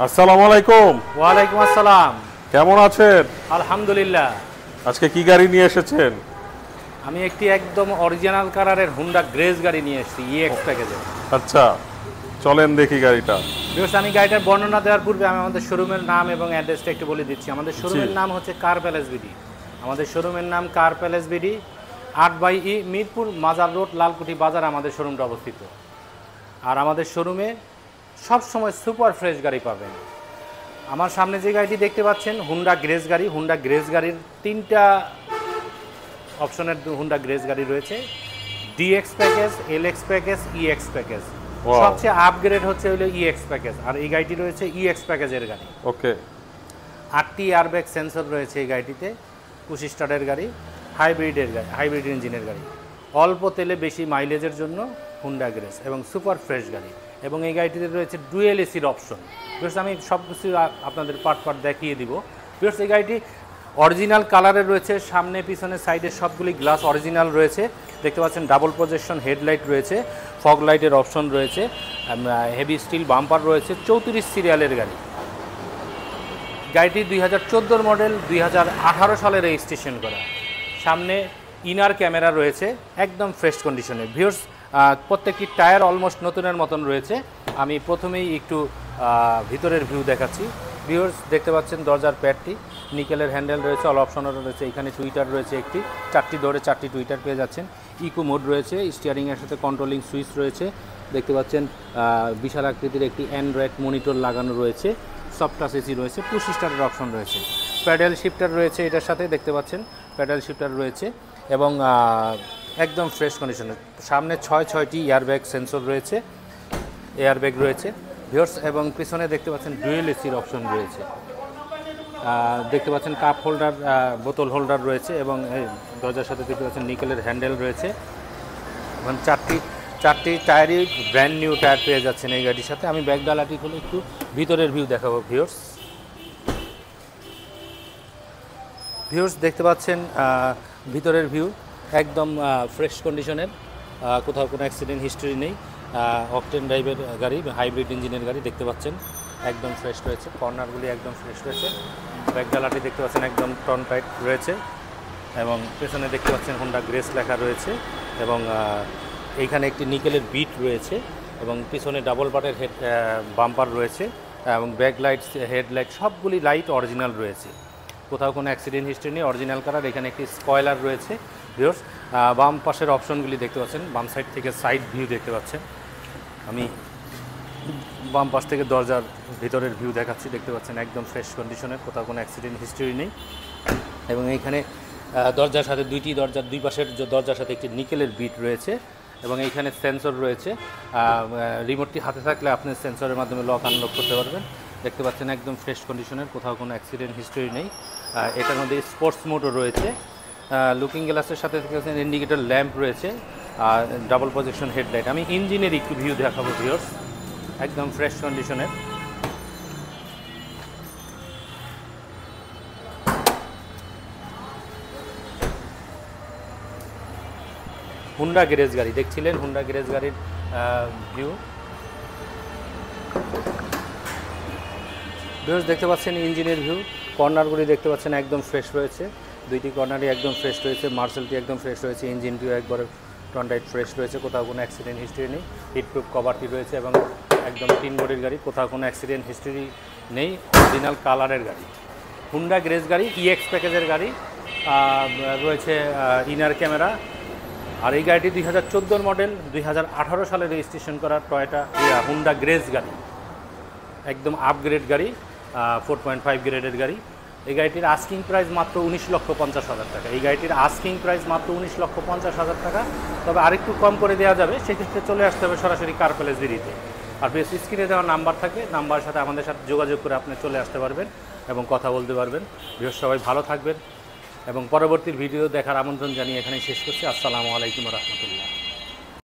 আসসালামু আলাইকুম। ওয়ালাইকুম আসসালাম। কেমন আছেন? আলহামদুলিল্লাহ। আজকে কি গাড়ি নিয়ে এসেছেন? আমি একটি একদম অরিজিনাল কালারের হুন্ডা গ্রেজ গাড়ি নিয়ে এসেছি ইএক্স প্যাকেজে। আচ্ছা, চলেন দেখি গাড়িটা। বিকজ আমি গাড়িটার বর্ণনা দেওয়ার পূর্বে আমি আমাদের শোরুমের নাম এবং অ্যাড্রেসটা একটু বলে দিচ্ছি। আমাদের শোরুমের নাম হচ্ছে কার প্যালেস বিডি। আমাদের শোরুমের নাম কার প্যালেস বিডি, 8/E মিরপুর মাজার রোড, লালকুঠি বাজার আমাদের শোরুমটা অবস্থিত। আর আমাদের শোরুমে সবসময় সুপার ফ্রেশ গাড়ি পাবেন। আমার সামনে যে গাড়িটি দেখতে পাচ্ছেন হুন্ডা গ্রেজ গাড়ি। হুন্ডা গ্রেজ গাড়ির 3টা অপশনের হুন্ডা গ্রেজ গাড়ি রয়েছে, DX package, LX package, EX package. সবচেয়ে আপগ্রেড হচ্ছে হলো ইএক্স প্যাকেজ, আর এই গাড়িটি রয়েছে ইএক্স প্যাকেজের গাড়ি। ওকে। 8টি এয়ারব্যাগ সেন্সর রয়েছে এই গাড়িটিতে। 25 স্টারের গাড়ি, হাইব্রিডের গাড়ি, হাইব্রিড ইঞ্জিনের গাড়ি, অল্প তেলে বেশি মাইলেজের জন্য হুন্ডা গ্রেজ এবং সুপার ফ্রেশ গাড়ি। এবং এই গাড়িটিতে রয়েছে ডুয়েল এসির অপশন। বিকজ আমি সব কিছু আপনাদের পার্ট দেখিয়ে দিব। বিকজ এই গাড়িটি অরিজিনাল কালারের রয়েছে, সামনে পিছনে সাইডে সবগুলি গ্লাস অরিজিনাল রয়েছে। দেখতে পাচ্ছেন ডাবল প্রজেকশন হেডলাইট রয়েছে, ফগ লাইটের অপশন রয়েছে, হেভি স্টিল বাম্পার রয়েছে। 34 সিরিয়ালের গাড়ি। গাড়িটি 2014 মডেল, 2018 সালে রেজিস্ট্রেশন করা। সামনে ইনার ক্যামেরা রয়েছে, একদম ফ্রেশ কন্ডিশনে। ভিউয়ার্স, প্রত্যেকটি টায়ার অলমোস্ট নতুনের মতন রয়েছে। আমি প্রথমেই একটু ভিতরের ভিউ দেখাচ্ছি। ভিউয়ার্স, দেখতে পাচ্ছেন দরজার প্যাডটি নিকেলের হ্যান্ডেল রয়েছে, অল অপশনাল রয়েছে। এখানে টুইটার রয়েছে একটি, 4টি ডোরে 4টি টুইটার পেয়ে যাচ্ছেন। ইকো মোড রয়েছে, স্টিয়ারিংয়ের সাথে কন্ট্রোলিং সুইচ রয়েছে। দেখতে পাচ্ছেন বিশাল আকৃতির একটি অ্যান্ড্রয়েড মনিটর লাগানো রয়েছে। সফট টাচ এসি রয়েছে, 2 স্টারের অপশন রয়েছে। প্যাডেল শিফটার রয়েছে এটার সাথে, দেখতে পাচ্ছেন প্যাডেল শিফটার রয়েছে এবং একদম ফ্রেশ কন্ডিশনের। সামনে 6টি এয়ারব্যাগ সেন্সর রয়েছে, এয়ারব্যাগ রয়েছে ভিউয়ার্স। এবং পিছনে দেখতে পাচ্ছেন ডুয়েল এসির অপশন রয়েছে। দেখতে পাচ্ছেন কাপ হোল্ডার, বোতল হোল্ডার রয়েছে এবং দরজার সাথে দেখতে পাচ্ছেন নিকেলের হ্যান্ডেল রয়েছে। এবং চারটি টায়ারই ব্র্যান্ড নিউ টায়ার পেয়ে যাচ্ছেন এই গাড়ির সাথে। আমি ব্যাক ডালাটি খুলে একটু ভিতরের ভিউ দেখাবো ভিউয়ার্স। ভিউয়ার্স, দেখতে পাচ্ছেন ভিতরের ভিউ একদম ফ্রেশ কন্ডিশনের, কোথাও কোনো অ্যাক্সিডেন্ট হিস্ট্রি নেই। অকটেন ড্রাইভের গাড়ি, হাইব্রিড ইঞ্জিনের গাড়ি দেখতে পাচ্ছেন, একদম ফ্রেশ রয়েছে। কর্নারগুলি একদম ফ্রেশ রয়েছে। ব্যাক ডালাটি দেখতে পাচ্ছেন একদম টন টাইট রয়েছে এবং পেছনে দেখতে পাচ্ছেন হুন্ডা গ্রেস লেখা রয়েছে এবং এইখানে একটি নিকেলের বিট রয়েছে এবং পিছনে ডাবল বাটের বাম্পার রয়েছে এবং ব্যাক লাইট, হেডলাইট সবগুলি লাইট অরিজিনাল রয়েছে, কোথাও কোনো অ্যাক্সিডেন্ট হিস্ট্রি নেই। Original colour. এখানে একটি স্পয়লার রয়েছে ভিউয়ার্স। বাম পাশের অপশনগুলি দেখতে পাচ্ছেন, বাম সাইড থেকে সাইড ভিউ দেখতে পাচ্ছেন। আমি বাম পাশ থেকে দরজার ভিতরের ভিউ দেখাচ্ছি, দেখতে পাচ্ছেন একদম ফ্রেশ কন্ডিশনের, কোথাও কোনো অ্যাক্সিডেন্ট হিস্ট্রি নেই। এবং এইখানে দরজার সাথে দরজার দুই পাশের দরজার সাথে একটি নিকেলের বিট রয়েছে এবং এইখানে সেন্সর রয়েছে। রিমোটটি হাতে থাকলে আপনি সেন্সরের মাধ্যমে লক আনলক করতে পারবেন। দেখতে পাচ্ছেন একদম ফ্রেশ কন্ডিশনের, কোথাও কোনো অ্যাক্সিডেন্ট হিস্টরি নেই। এটার মধ্যে স্পোর্টস মোডও রয়েছে। লুকিং গ্লাসের সাথে ইন্ডিকেটর ল্যাম্প রয়েছে আর ডাবল প্রজেকশন হেডলাইট। আমি ইঞ্জিনের একটু ভিউ দেখাবো ভিউয়ার্স, একদম ফ্রেশ কন্ডিশনের। হুন্ডা গ্যারেজ গাড়ি দেখছিলেন, হুন্ডা গ্যারেজ গাড়ির ভিউ ভিউয়ার্স, দেখতে পাচ্ছেন ইঞ্জিনের ভিউ। কর্নারগুলি দেখতে পাচ্ছেন একদম ফ্রেশ রয়েছে, 2টি কর্নারই একদম ফ্রেশ রয়েছে। মার্সেলটি একদম ফ্রেশ রয়েছে, ইঞ্জিনটিও একবারে টনটাইট ফ্রেশ রয়েছে, কোথাও কোনো অ্যাক্সিডেন্ট হিস্ট্রি নেই। হিটপ্রুফ কভারটি রয়েছে এবং একদম 3 বডির গাড়ি, কোথাও কোনো অ্যাক্সিডেন্ট হিস্ট্রি নেই। অরিজিনাল কালারের গাড়ি, হুন্ডা গ্রেজ গাড়ি, ইএক্স প্যাকেজের গাড়ি রয়েছে, ইনার ক্যামেরা। আর এই গাড়িটি 2014 মডেল, 2018 সালে রেজিস্ট্রেশন করা টয়োটা হুন্ডা গ্রেজ গাড়ি, একদম আপগ্রেড গাড়ি, 4.5 গ্রেডের গাড়ি। এই গাড়িটির আস্কিং প্রাইস মাত্র 19,50,000 টাকা। এই গাড়িটির আস্কিং প্রাইস মাত্র 19,50,000 টাকা। তবে আরেকটু কম করে দেওয়া যাবে, সেক্ষেত্রে চলে আসতে হবে সরাসরি কার প্যালেস বিডিতে। আর বেশ স্ক্রিনে দেওয়া নাম্বার থাকে, নাম্বারের সাথে আমাদের সাথে যোগাযোগ করে আপনি চলে আসতে পারবেন এবং কথা বলতে পারবেন। ভিউয়ার্স, সবাই ভালো থাকবেন এবং পরবর্তী ভিডিও দেখার আমন্ত্রণ জানিয়ে এখানেই শেষ করছি। আসসালামু আলাইকুম রহমতুল্লাহ।